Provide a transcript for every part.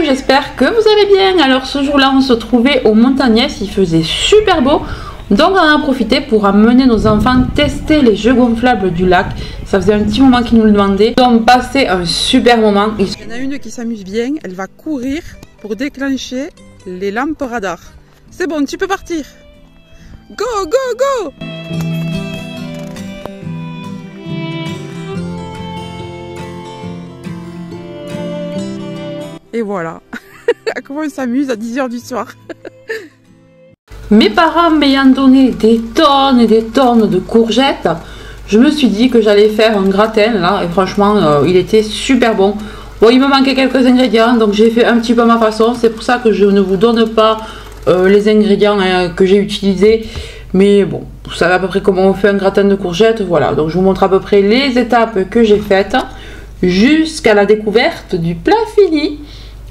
j'espère que vous allez bien. Alors ce jour-là, on se trouvait aux Montagnès, il faisait super beau. Donc on en a profité pour amener nos enfants tester les jeux gonflables du lac. Ça faisait un petit moment qu'ils nous le demandaient. Ils ont passé un super moment. Il y en a une qui s'amuse bien, elle va courir pour déclencher les lampes radar. C'est bon, tu peux partir. Go, go, go! Et voilà, comment on s'amuse à 10 h du soir. Mes parents m'ayant donné des tonnes et des tonnes de courgettes, je me suis dit que j'allais faire un gratin là, et franchement, il était super bon. Bon, il me manquait quelques ingrédients, donc j'ai fait un petit peu à ma façon. C'est pour ça que je ne vous donne pas les ingrédients que j'ai utilisés. Mais bon, vous savez à peu près comment on fait un gratin de courgettes. Voilà, donc je vous montre à peu près les étapes que j'ai faites jusqu'à la découverte du plat fini.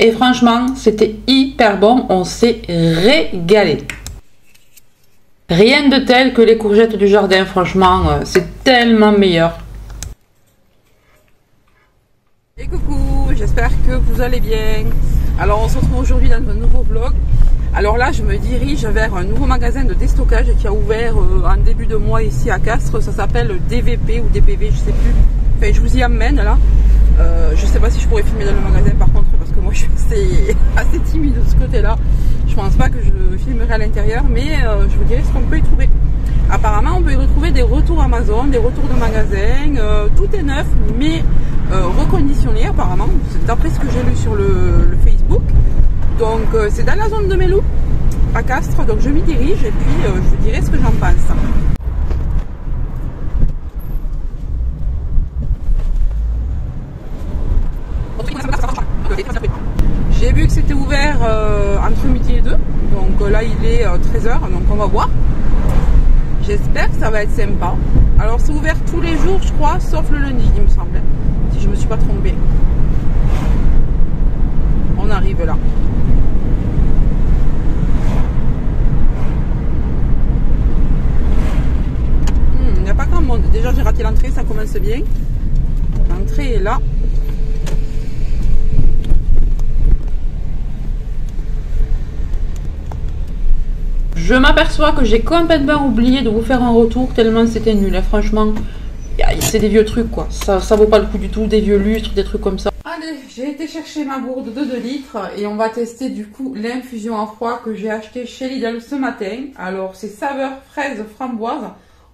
Et franchement, c'était hyper bon, on s'est régalé. Rien de tel que les courgettes du jardin, franchement, c'est tellement meilleur. Et coucou, j'espère que vous allez bien. Alors on se retrouve aujourd'hui dans un nouveau vlog. Alors là, je me dirige vers un nouveau magasin de déstockage qui a ouvert en début de mois ici à Castres. Ça s'appelle DVP ou DPV, je sais plus. Enfin, je vous y amène là. Je sais pas si je pourrais filmer dans le magasin par contre, parce que moi je suis assez timide de ce côté-là. Je pense pas que je filmerai à l'intérieur, mais je vous dirai ce qu'on peut y trouver. Apparemment, on peut y retrouver des retours Amazon, des retours de magasins. Tout est neuf, mais reconditionné apparemment. C'est d'après ce que j'ai lu sur le Facebook. Donc c'est dans la zone de Melou, à Castres. Donc je m'y dirige et puis je vous dirai ce que j'en pense. J'ai vu que c'était ouvert entre midi et 2, donc là il est 13 h, donc on va voir. J'espère que ça va être sympa. Alors c'est ouvert tous les jours je crois, sauf le lundi il me semble, si je me suis pas trompée. On arrive là. Il n'y a pas grand monde, déjà j'ai raté l'entrée, ça commence bien. L'entrée est là. Je m'aperçois que j'ai complètement oublié de vous faire un retour tellement c'était nul. Hein. Franchement, c'est des vieux trucs quoi. Ça vaut pas le coup du tout, des vieux lustres, des trucs comme ça. Allez, j'ai été chercher ma gourde de 2 litres et on va tester du coup l'infusion en froid que j'ai acheté chez Lidl ce matin. Alors c'est saveur fraise framboise.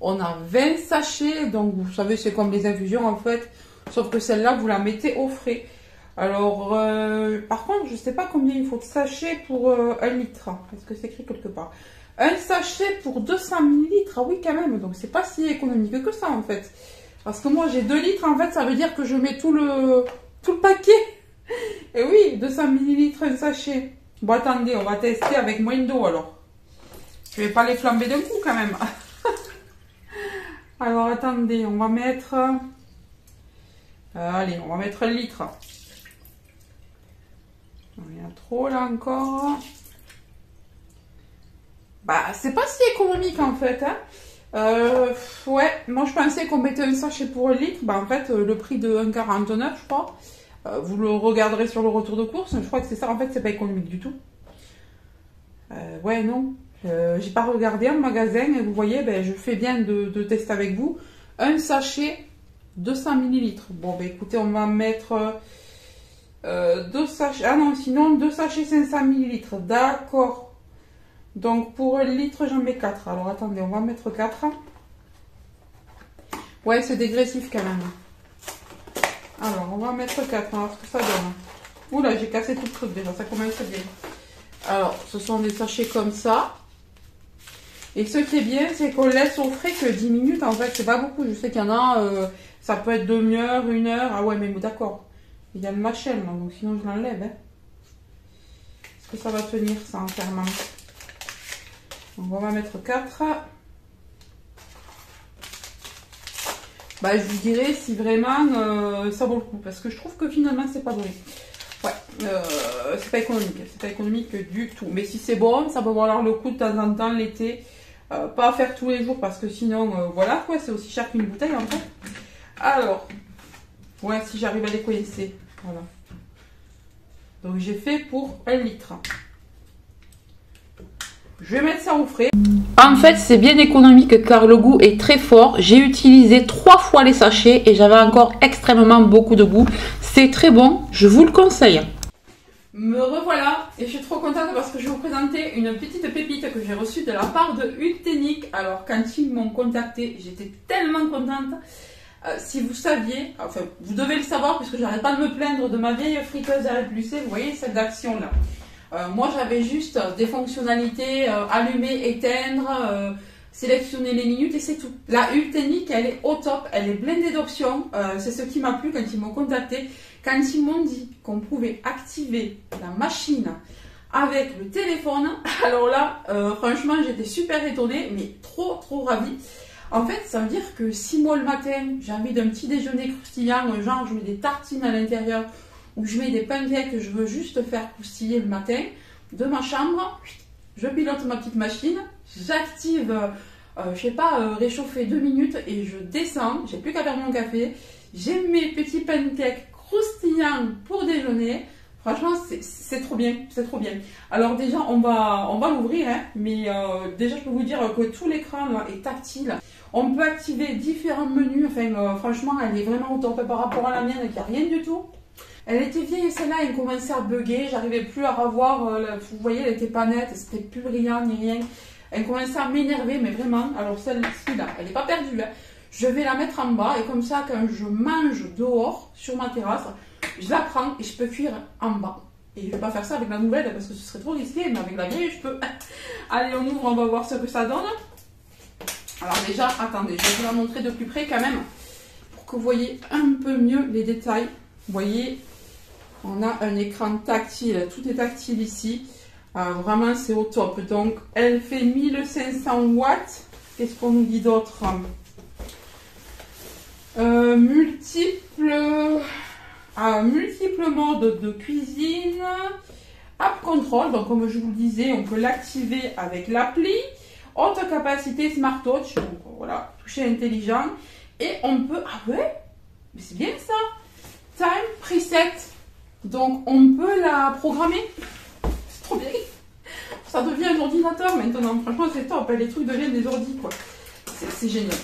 On a 20 sachets, donc vous savez c'est comme les infusions en fait. Sauf que celle-là vous la mettez au frais. Alors, par contre, je sais pas combien il faut de sachets pour 1 litre. Est-ce que c'est écrit quelque part? Un sachet pour 200 ml. Ah oui, quand même. Donc, c'est pas si économique que ça, en fait. Parce que moi, j'ai 2 litres. En fait, ça veut dire que je mets tout le paquet. Et oui, 200 ml, un sachet. Bon, attendez, on va tester avec moins d'eau, alors. Je vais pas les flamber d'un coup, quand même. Alors, attendez, on va mettre... allez, on va mettre 1 litre. Il y a trop là encore. Bah, c'est pas si économique en fait. Hein. Ouais, moi je pensais qu'on mettait un sachet pour 1 litre. Bah, en fait, le prix de 1,49, je crois. Vous le regarderez sur le retour de course. Je crois que c'est ça. En fait, c'est pas économique du tout. Ouais, non. J'ai pas regardé en magasin. Et vous voyez, ben, je fais bien de tester avec vous. Un sachet, 200 ml. Bon, ben écoutez, on va mettre. 2 sachets, ah non, sinon 2 sachets 500 ml, d'accord. Donc pour 1 litre, j'en mets 4. Alors attendez, on va mettre 4. Ouais, c'est dégressif quand même. Alors on va mettre 4, on va voir ce que ça donne. Oula, j'ai cassé tout le truc déjà, ça commence bien. Alors, ce sont des sachets comme ça. Et ce qui est bien, c'est qu'on laisse au frais que 10 minutes. En fait, c'est pas beaucoup. Je sais qu'il y en a, ça peut être 1 heure, 1 heure. Ah ouais, mais d'accord. Il y a le machel, donc sinon je l'enlève. Hein. Est-ce que ça va tenir ça entièrement? Donc on va mettre 4. Bah, je vous dirai si vraiment ça vaut le coup. Parce que je trouve que finalement c'est pas donné. Ouais, c'est pas économique. C'est pas économique du tout. Mais si c'est bon, ça peut valoir le coup de temps en temps l'été. Pas à faire tous les jours parce que sinon, voilà quoi, c'est aussi cher qu'une bouteille en fait. Alors, ouais, si j'arrive à les coincer. Voilà. Donc j'ai fait pour 1 litre. Je vais mettre ça au frais. En fait, c'est bien économique car le goût est très fort. J'ai utilisé 3 fois les sachets et j'avais encore extrêmement beaucoup de goût. C'est très bon, je vous le conseille. Me revoilà et je suis trop contente parce que je vais vous présenter une petite pépite que j'ai reçue de la part de Ultenic. Alors quand ils m'ont contacté, j'étais tellement contente. Si vous saviez, enfin vous devez le savoir puisque j'arrête pas de me plaindre de ma vieille friteuse à éplucher, vous voyez celle d'action là. Moi j'avais juste des fonctionnalités allumer, éteindre, sélectionner les minutes et c'est tout. La Ultenic elle est au top, elle est blindée d'options, c'est ce qui m'a plu quand ils m'ont contacté. Quand ils m'ont dit qu'on pouvait activer la machine avec le téléphone, alors là franchement j'étais super étonnée mais trop ravie. En fait ça veut dire que si moi le matin j'ai envie d'un petit déjeuner croustillant, genre je mets des tartines à l'intérieur, où je mets des pancakes que je veux juste faire croustiller le matin, de ma chambre, je pilote ma petite machine, j'active, je sais pas, réchauffer 2 minutes et je descends, j'ai plus qu'à faire mon café, j'ai mes petits pancakes croustillants pour déjeuner. Franchement, c'est trop bien, c'est trop bien. Alors déjà, on va l'ouvrir, hein, mais déjà, je peux vous dire que tout l'écran là est tactile. On peut activer différents menus, enfin, franchement, elle est vraiment au top par rapport à la mienne qui a rien du tout. Elle était vieille celle-là, elle commençait à bugger, j'arrivais plus à revoir, vous voyez, elle était pas nette, c'était plus brillant ni rien. Elle commençait à m'énerver, mais vraiment, alors celle-ci là, elle n'est pas perdue, hein. Je vais la mettre en bas et comme ça, quand je mange dehors, sur ma terrasse, je la prends et je peux cuire en bas. Et je vais pas faire ça avec la nouvelle parce que ce serait trop risqué, mais avec la vieille, je peux. Allez, on ouvre, on va voir ce que ça donne. Alors déjà, attendez, je vais vous la montrer de plus près quand même, pour que vous voyez un peu mieux les détails. Vous voyez, on a un écran tactile, tout est tactile ici. Vraiment, c'est au top. Donc, elle fait 1500 watts. Qu'est-ce qu'on nous dit d'autre? Multiples modes de cuisine. App Control, donc comme je vous le disais, on peut l'activer avec l'appli. Haute capacité Smart Touch, donc voilà, toucher intelligent. Et on peut, ah ouais, mais c'est bien ça. Time Preset, donc on peut la programmer. C'est trop bien. Ça devient un ordinateur maintenant, franchement c'est top, les trucs deviennent des ordis quoi. C'est génial.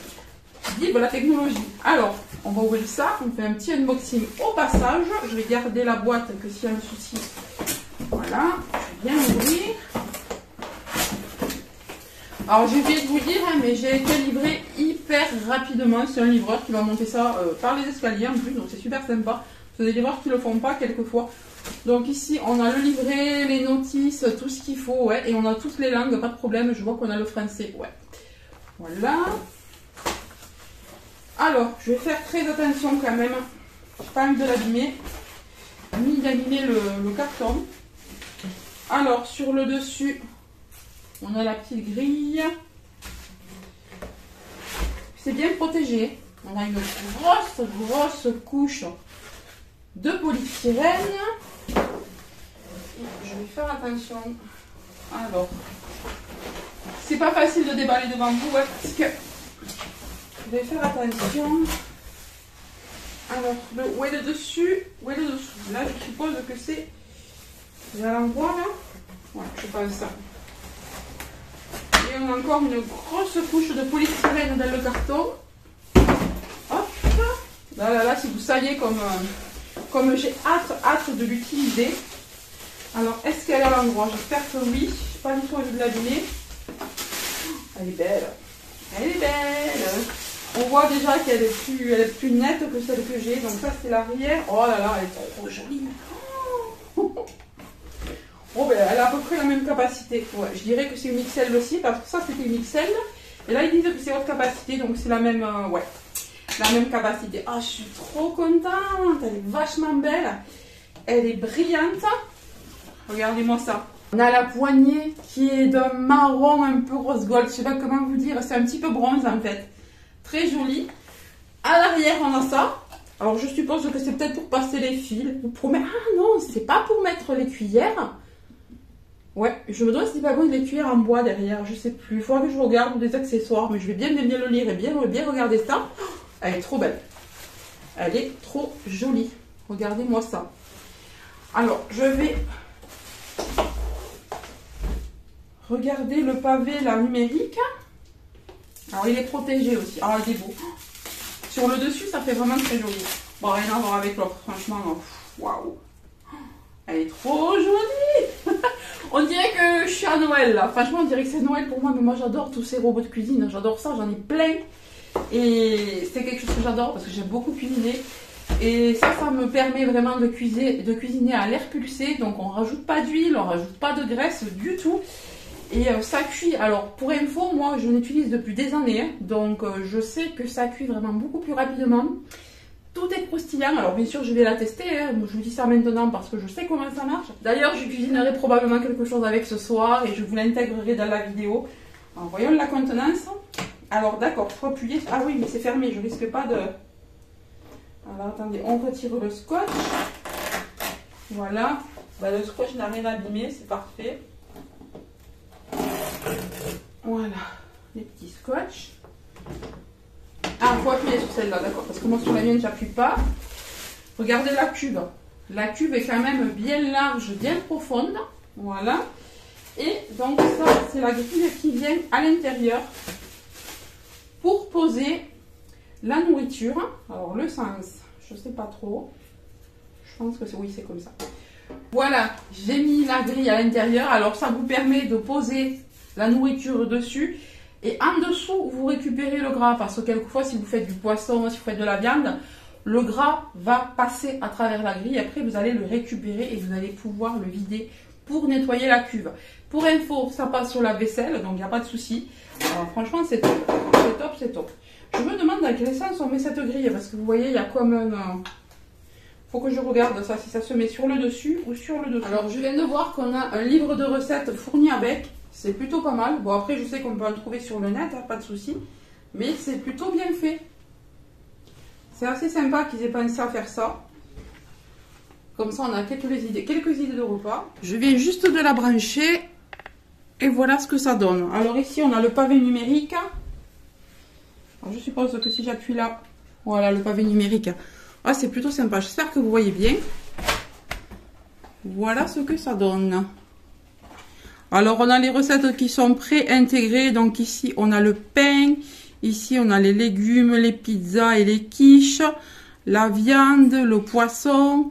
Vive la technologie. Alors, on va ouvrir ça, on fait un petit unboxing au passage. Je vais garder la boîte que s'il y a un souci. Voilà, je vais bien ouvrir. Alors j'ai oublié de vous dire, hein, mais j'ai été livré hyper rapidement. C'est un livreur qui m'a monté ça par les escaliers en plus, donc c'est super sympa. C'est des livreurs qui ne le font pas quelquefois. Donc ici, on a le livret, les notices, tout ce qu'il faut, ouais. Et on a toutes les langues, pas de problème. Je vois qu'on a le français, ouais. Voilà. Alors, je vais faire très attention quand même. J'ai pas envie de l'abîmer, ni d'abîmer le carton. Alors, sur le dessus, on a la petite grille. C'est bien protégé. On a une grosse couche de polystyrène. Je vais faire attention. Alors, c'est pas facile de déballer devant vous, ouais, parce que je vais faire attention. Alors, où est le dessus? Où est le dessous? Là, je suppose que c'est à l'endroit là. Ouais, je pense ça. Et on a encore une grosse couche de polystyrène dans le carton. Hop. Là, si vous saviez comme j'ai hâte de l'utiliser. Alors, est-ce qu'elle est à l'endroit? J'espère que oui. Je n'ai pas du tout envie de l'abîmer. Elle est belle. Elle est belle. On voit déjà qu'elle est plus nette que celle que j'ai. Donc ça, c'est l'arrière. Oh là là, elle est trop jolie. Oh, ben, elle a à peu près la même capacité. Ouais, je dirais que c'est une XL aussi, parce que ça, c'était une XL. Et là, ils disent que c'est haute capacité, donc c'est la même, ouais, la même capacité. Ah, je suis trop contente. Elle est vachement belle. Elle est brillante. Regardez-moi ça. On a la poignée qui est d'un marron un peu rose gold. Je sais pas comment vous dire. C'est un petit peu bronze en fait. Très joli. À l'arrière, on a ça. Alors, je suppose que c'est peut-être pour passer les fils. Ou pour mettre... Ah non, c'est pas pour mettre les cuillères. Ouais, je me demande si c'est pas bon les cuillères en bois derrière. Je sais plus. Il faudra que je regarde des accessoires. Mais je vais bien le lire et bien regarder ça. Elle est trop belle. Elle est trop jolie. Regardez-moi ça. Alors, je vais regarder le pavé là numérique. Alors, il est protégé aussi. Ah, il est beau. Sur le dessus, ça fait vraiment très joli. Bon, rien à voir avec l'autre, franchement. Waouh! Elle est trop jolie. On dirait que je suis à Noël là. Franchement, on dirait que c'est Noël pour moi. Mais moi, j'adore tous ces robots de cuisine. J'adore ça. J'en ai plein. Et c'est quelque chose que j'adore parce que j'aime beaucoup cuisiner. Et ça me permet vraiment de cuisiner à l'air pulsé. Donc, on rajoute pas d'huile, on rajoute pas de graisse du tout. Et ça cuit. Alors, pour info, moi, je l'utilise depuis des années. Hein. Donc, je sais que ça cuit vraiment beaucoup plus rapidement. Tout est croustillant. Alors, bien sûr, je vais la tester. Hein. Je vous dis ça maintenant parce que je sais comment ça marche. D'ailleurs, je cuisinerai probablement quelque chose avec ce soir et je vous l'intégrerai dans la vidéo. Alors, voyons la contenance. Alors, d'accord, il faut appuyer. Ah oui, mais c'est fermé. Je risque pas de... Alors, attendez, on retire le scotch. Voilà. Bah, le scotch n'a rien abîmé, c'est parfait. Voilà, les petits scotch. Ah, il faut appuyer sur celle-là, d'accord, parce que moi sur la mienne, j'appuie pas. Regardez la cuve. La cuve est quand même bien large, bien profonde. Voilà. Et donc ça, c'est la grille qui vient à l'intérieur pour poser la nourriture. Alors le sens, je sais pas trop. Je pense que c'est oui, c'est comme ça. Voilà, j'ai mis la grille à l'intérieur. Alors ça vous permet de poser la nourriture dessus. Et en dessous, vous récupérez le gras. Parce que quelquefois, si vous faites du poisson, si vous faites de la viande, le gras va passer à travers la grille. Après, vous allez le récupérer et vous allez pouvoir le vider pour nettoyer la cuve. Pour info, ça passe sur la vaisselle, donc il n'y a pas de souci. Alors franchement, c'est top. C'est top, c'est top. Je me demande dans quel sens on met cette grille. Parce que vous voyez, il y a comme un... Faut que je regarde ça, si ça se met sur le dessus ou sur le dessous. Alors, je viens de voir qu'on a un livre de recettes fourni avec. C'est plutôt pas mal. Bon, après, je sais qu'on peut en trouver sur le net, hein, pas de souci. Mais c'est plutôt bien fait. C'est assez sympa qu'ils aient pensé à faire ça. Comme ça, on a quelques idées de repas. Je viens juste de la brancher. Et voilà ce que ça donne. Alors ici, on a le pavé numérique. Alors, je suppose que si j'appuie là, voilà le pavé numérique. Ah, c'est plutôt sympa. J'espère que vous voyez bien. Voilà ce que ça donne. Alors, on a les recettes qui sont pré-intégrées. Donc ici, on a le pain. Ici, on a les légumes, les pizzas et les quiches. La viande, le poisson,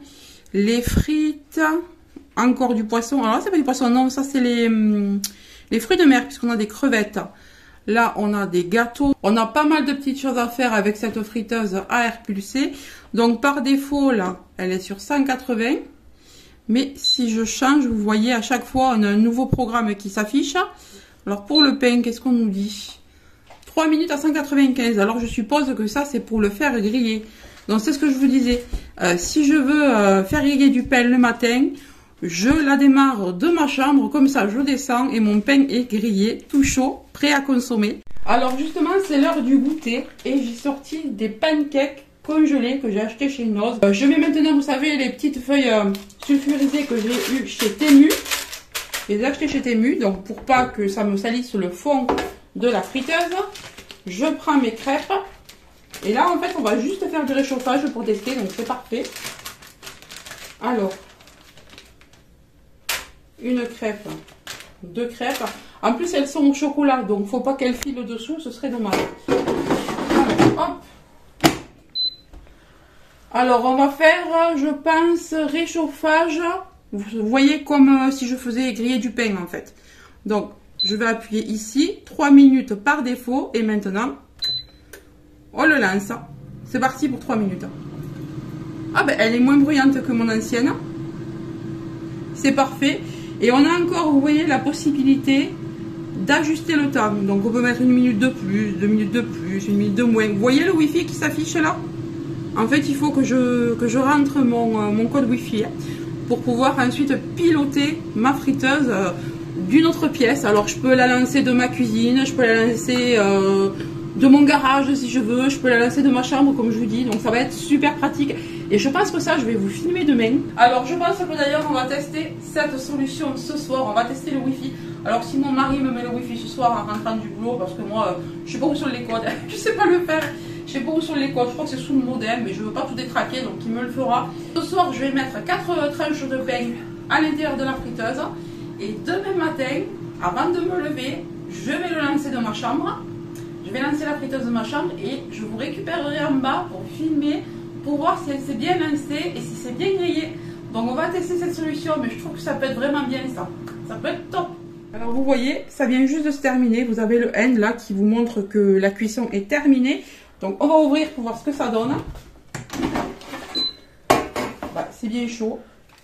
les frites. Encore du poisson. Alors là, c'est pas du poisson. Non, ça, c'est les fruits de mer puisqu'on a des crevettes. Là, on a des gâteaux. On a pas mal de petites choses à faire avec cette friteuse à air pulsé. Donc, par défaut, là, elle est sur 180. Mais si je change, vous voyez, à chaque fois, on a un nouveau programme qui s'affiche. Alors, pour le pain, qu'est-ce qu'on nous dit? 3 minutes à 195. Alors, je suppose que ça, c'est pour le faire griller. Donc, c'est ce que je vous disais. Si je veux faire griller du pain le matin, je la démarre de ma chambre. Comme ça, je descends et mon pain est grillé, tout chaud, prêt à consommer. Alors, justement, c'est l'heure du goûter. Et j'ai sorti des pancakes congelés que j'ai acheté chez Noz. Je mets maintenant, vous savez, les petites feuilles sulfurisées que j'ai eues chez Temu. Je les ai achetées chez Temu, donc pour pas que ça me salisse le fond de la friteuse, je prends mes crêpes. Et là, en fait, on va juste faire du réchauffage pour tester, donc c'est parfait. Alors, une crêpe, 2 crêpes. En plus, elles sont au chocolat, donc faut pas qu'elles filent dessous, ce serait dommage. Alors, hop. Alors, on va faire, je pense, réchauffage. Vous voyez comme si je faisais griller du pain, en fait. Donc, je vais appuyer ici, 3 minutes par défaut. Et maintenant, on le lance. C'est parti pour 3 minutes. Ah ben, elle est moins bruyante que mon ancienne. C'est parfait. Et on a encore, vous voyez, la possibilité d'ajuster le temps. Donc, on peut mettre 1 minute de plus, 2 minutes de plus, 1 minute de moins. Vous voyez le Wi-Fi qui s'affiche là? En fait, il faut que je rentre mon code Wi-Fi pour pouvoir ensuite piloter ma friteuse d'une autre pièce. Alors, je peux la lancer de ma cuisine, je peux la lancer de mon garage si je veux, je peux la lancer de ma chambre comme je vous dis. Donc, ça va être super pratique. Et je pense que ça, je vais vous filmer demain. Alors, je pense que d'ailleurs, on va tester cette solution ce soir. On va tester le Wi-Fi. Alors, si mon mari me met le Wi-Fi ce soir en rentrant du boulot, parce que moi, je suis pas où sur les codes, je sais pas le faire. Je sais pas où sont les codes, je crois que c'est sous le modem, mais je veux pas tout détraquer, donc il me le fera. Ce soir, je vais mettre 4 tranches de pain à l'intérieur de la friteuse. Et demain matin, avant de me lever, je vais le lancer de ma chambre. Je vais lancer la friteuse de ma chambre et je vous récupérerai en bas pour filmer, pour voir si elle s'est bien lancée et si c'est bien grillé. Donc on va tester cette solution, mais je trouve que ça peut être vraiment bien ça. Ça peut être top. Alors vous voyez, ça vient juste de se terminer. Vous avez le N là qui vous montre que la cuisson est terminée. Donc on va ouvrir pour voir ce que ça donne. Bah, c'est bien chaud.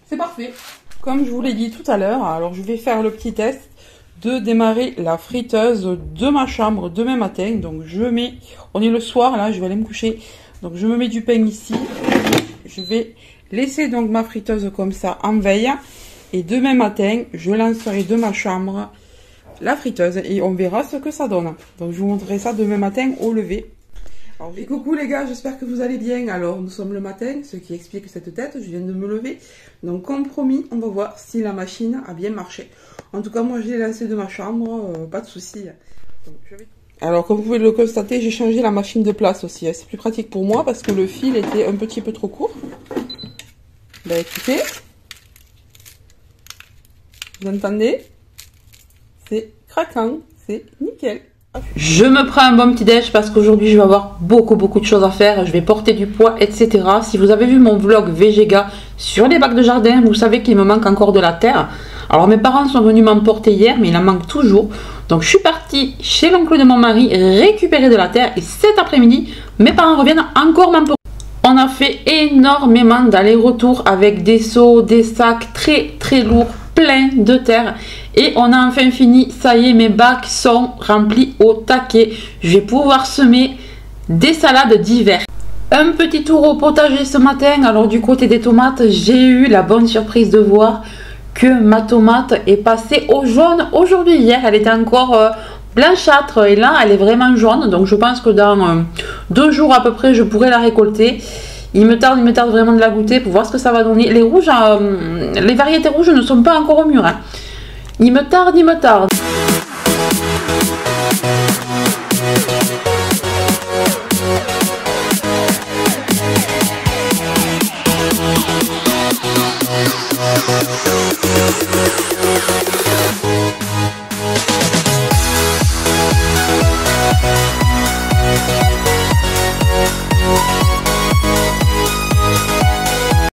C'est parfait. Comme je vous l'ai dit tout à l'heure, alors je vais faire le petit test de démarrer la friteuse de ma chambre demain matin. Donc je mets, on est le soir là, je vais aller me coucher. Donc je me mets du pain ici. Je vais laisser donc ma friteuse comme ça en veille. Et demain matin, je lancerai de ma chambre la friteuse et on verra ce que ça donne. Donc je vous montrerai ça demain matin au lever. Alors, et coucou les gars, j'espère que vous allez bien. Alors nous sommes le matin, ce qui explique cette tête, je viens de me lever. Donc comme promis, on va voir si la machine a bien marché. En tout cas moi je l'ai lancé de ma chambre, pas de souci. Alors comme vous pouvez le constater, j'ai changé la machine de place aussi. C'est plus pratique pour moi parce que le fil était un petit peu trop court. Bah écoutez, vous entendez? C'est craquant, c'est nickel. Je me prends un bon petit déj parce qu'aujourd'hui je vais avoir beaucoup de choses à faire. Je vais porter du poids, etc. Si vous avez vu mon vlog Végéga sur les bacs de jardin, vous savez qu'il me manque encore de la terre. Alors mes parents sont venus m'emporter hier, mais il en manque toujours. Donc je suis partie chez l'oncle de mon mari récupérer de la terre. Et cet après-midi, mes parents reviennent encore m'emporter. On a fait énormément d'allers-retours avec des seaux, des sacs très lourds, plein de terre. Et on a enfin fini, ça y est, mes bacs sont remplis au taquet. Je vais pouvoir semer des salades d'hiver. Un petit tour au potager ce matin. Alors du côté des tomates, j'ai eu la bonne surprise de voir que ma tomate est passée au jaune aujourd'hui. Hier, elle était encore blanchâtre et là, elle est vraiment jaune. Donc je pense que dans 2 jours à peu près, je pourrai la récolter. Il me tarde vraiment de la goûter pour voir ce que ça va donner. Les rouges, les variétés rouges ne sont pas encore au mûr, hein. Il me tarde.